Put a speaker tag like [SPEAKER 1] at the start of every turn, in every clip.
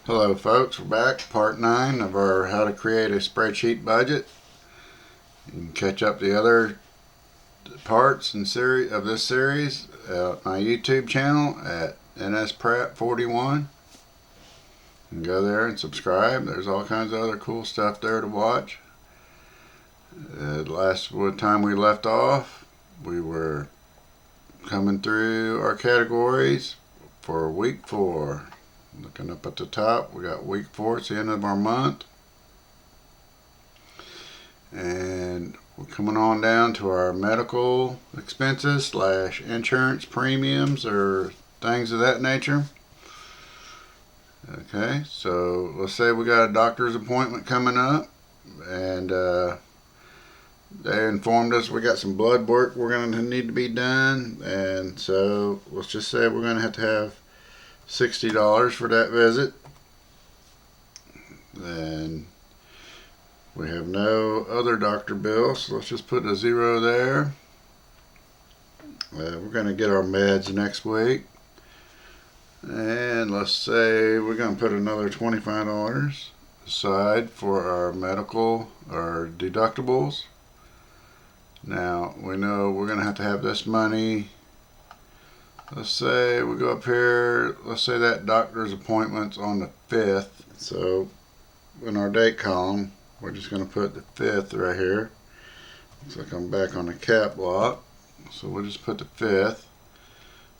[SPEAKER 1] Hello folks, we're back, part 9 of our how to create a spreadsheet budget. You can catch up the other parts and series of this series at my YouTube channel at NSPratt41. You can go there and subscribe. There's all kinds of other cool stuff there to watch. Last time we left off, we were coming through our categories for week 4. Looking up at the top, we got week 4. It's the end of our month. And we're coming on down to our medical expenses / insurance premiums or things of that nature. Okay, so let's say we got a doctor's appointment coming up, and they informed us we got some blood work we're going to need to be done, and so let's just say we're going to have $60 for that visit. And we have no other doctor bills, so let's just put a 0 there. We're going to get our meds next week, and let's say we're going to put another $25 aside for our medical or deductibles. Now we know we're going to have this money. Let's say we go up here, let's say that doctor's appointment's on the 5th. So in our date column, we're just going to put the 5th right here. Looks like I'm back on the cap block. So we'll just put the 5th.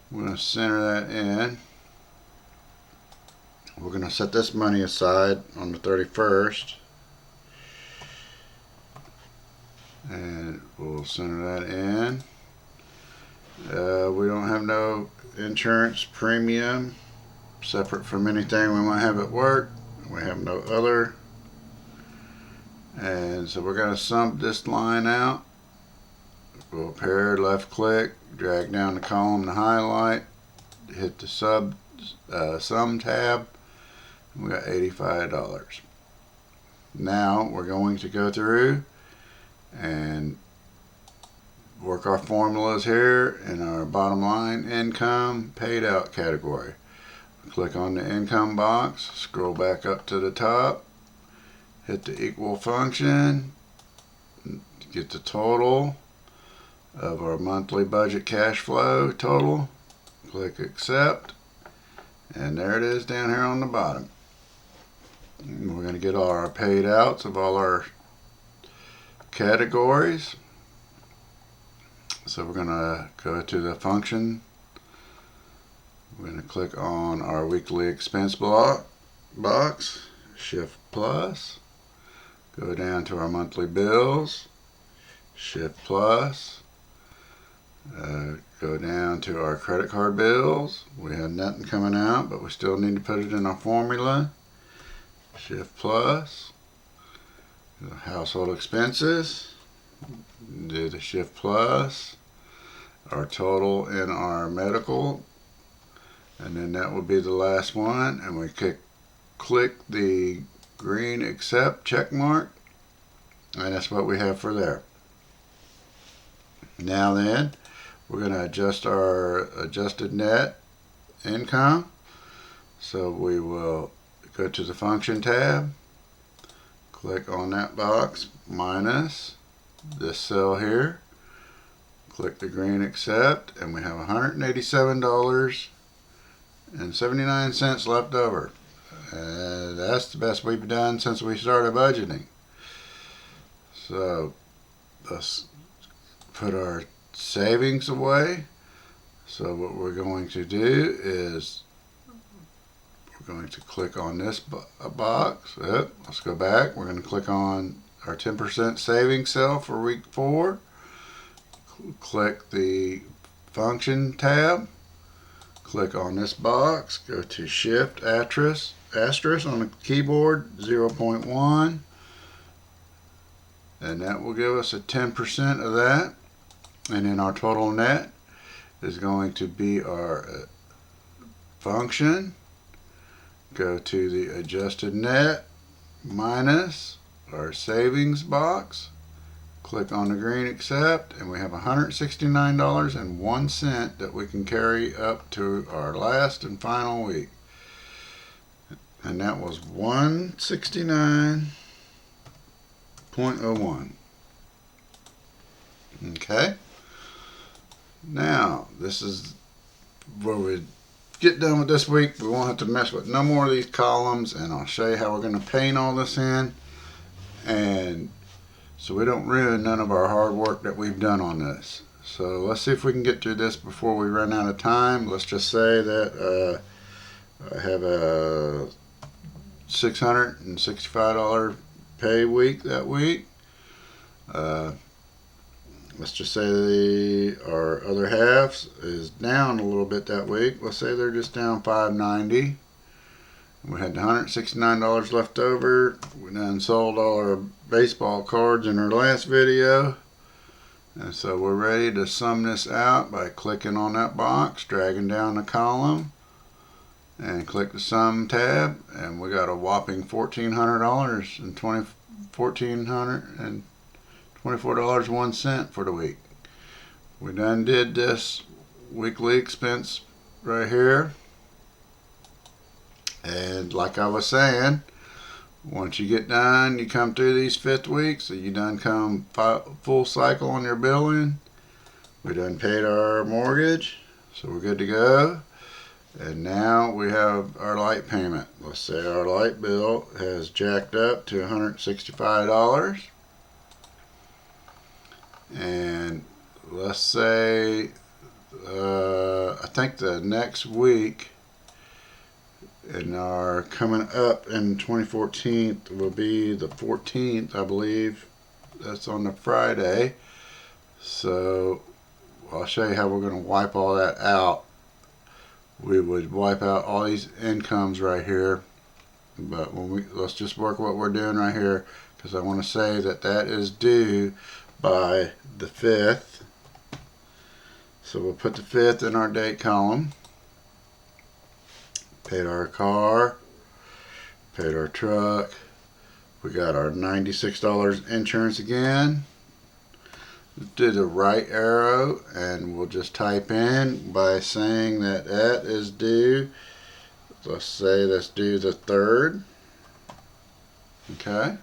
[SPEAKER 1] We're going to center that in. We're going to set this money aside on the 31st. And we'll center that in. We don't have no insurance premium separate from anything we might have at work. We have no other. And so we're going to sum this line out. Go up here, left click, drag down the column to highlight, hit the sum tab. We got $85. Now we're going to go through and work our formulas here in our bottom line income paid out category. Click on the income box, scroll back up to the top, hit the equal function, get the total of our monthly budget cash flow total, click accept, and there it is down here on the bottom. And we're going to get all our paid outs of all our categories. So we're going to go to the function. We're going to click on our weekly expense box, shift plus, go down to our monthly bills, shift plus, go down to our credit card bills. We have nothing coming out, but we still need to put it in our formula, shift plus, household expenses, do the shift plus, our total in our medical, and then that will be the last one, and we click the green accept check mark, and that's what we have for there. Now then, we're going to adjust our adjusted net income. So we will go to the function tab, click on that box minus this cell here, click the green accept, and we have $187.79 left over. That's the best we've done since we started budgeting. So let's put our savings away. So what we're going to do is we're going to click on this box. Let's go back. We're going to click on our 10% savings cell for week 4. Click the function tab. Click on this box. Go to shift asterisk on the keyboard 0.1. And that will give us a 10% of that. And then our total net is going to be our function. Go to the adjusted net minus our savings box. Click on the green accept, and we have $169.01 that we can carry up to our last and final week. And and that was 169.01. Okay. Now, this is where we get done with this week. We won't have to mess with no more of these columns, and I'll show you how we're going to paint all this in, and so we don't ruin none of our hard work that we've done on this. So let's see if we can get through this before we run out of time. Let's just say that I have a $665 pay week that week. Let's just say our other halves is down a little bit that week. Let's say they're just down $590. We had $169 left over. We done sold all our baseball cards in our last video. And so we're ready to sum this out by clicking on that box, dragging down the column, and click the sum tab. And we got a whopping $1,400 and $24.01 for the week. We done did this weekly expense right here, and like I was saying, once you get done, you come through these 5th weeks, so you done come full cycle on your billing. We done paid our mortgage, so we're good to go. And now we have our light payment. Let's say our light bill has jacked up to $165. And let's say I think the next week in our coming up in 2014 will be the 14th, I believe. That's on the Friday. So I'll show you how we're going to wipe all that out. We would wipe out all these incomes right here, but let's just work what we're doing right here, because I want to say that that is due by the 5th. So we'll put the 5th in our date column. Paid our car, paid our truck. We got our $96 insurance again. Do the right arrow, and we'll just type in by saying that that is due. Let's say that's due the 3rd. Okay.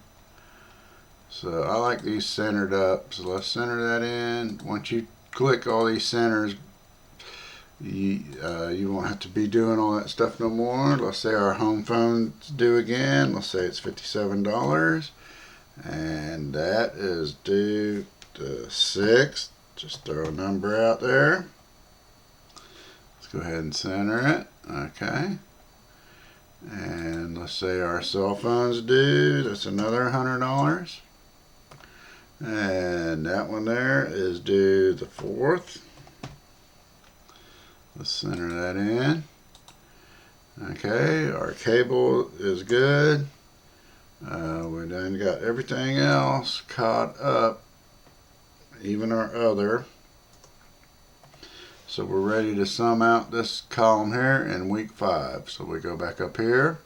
[SPEAKER 1] So I like these centered up, so let's center that in. Once you click all these centers, you won't have to be doing all that stuff no more. Let's say our home phone's due again. Let's say it's $57, and that is due the 6th. Just throw a number out there. Let's go ahead and center it. Okay. And let's say our cell phone's due. That's another $100. And that one there is due the 4th. Let's center that in. Okay, our cable is good. We done got everything else caught up, even our other. So we're ready to sum out this column here in week 5. So we go back up here,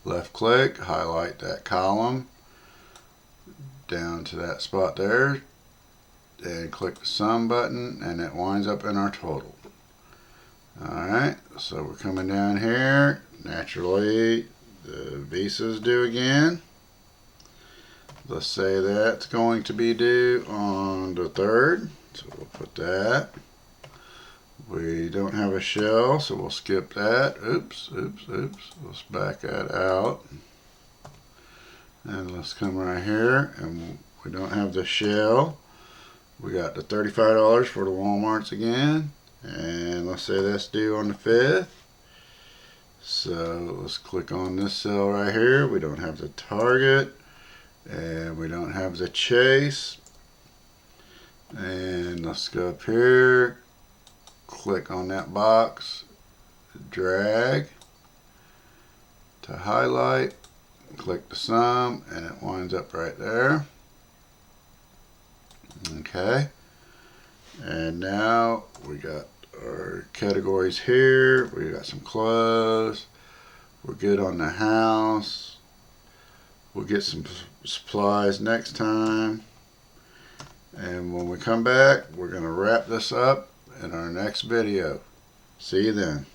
[SPEAKER 1] left click, highlight that column down to that spot there, and click the sum button, and it winds up in our total. Alright, so we're coming down here. Naturally, the Visa's due again. Let's say that's going to be due on the 3rd, so we'll put that. We don't have a shell, so we'll skip that. Oops. Let's back that out. And let's come right here, and we don't have the shell. We got the $35 for the Walmarts again, and let's say that's due on the 5th. So let's click on this cell right here. We don't have the Target, and we don't have the Chase. And let's go up here, click on that box, drag to highlight, click the sum, and it winds up right there. Okay, and now we got our categories here. We got some clothes. We're good on the house. We'll get some supplies next time. And when we come back, we're going to wrap this up in our next video. See you then.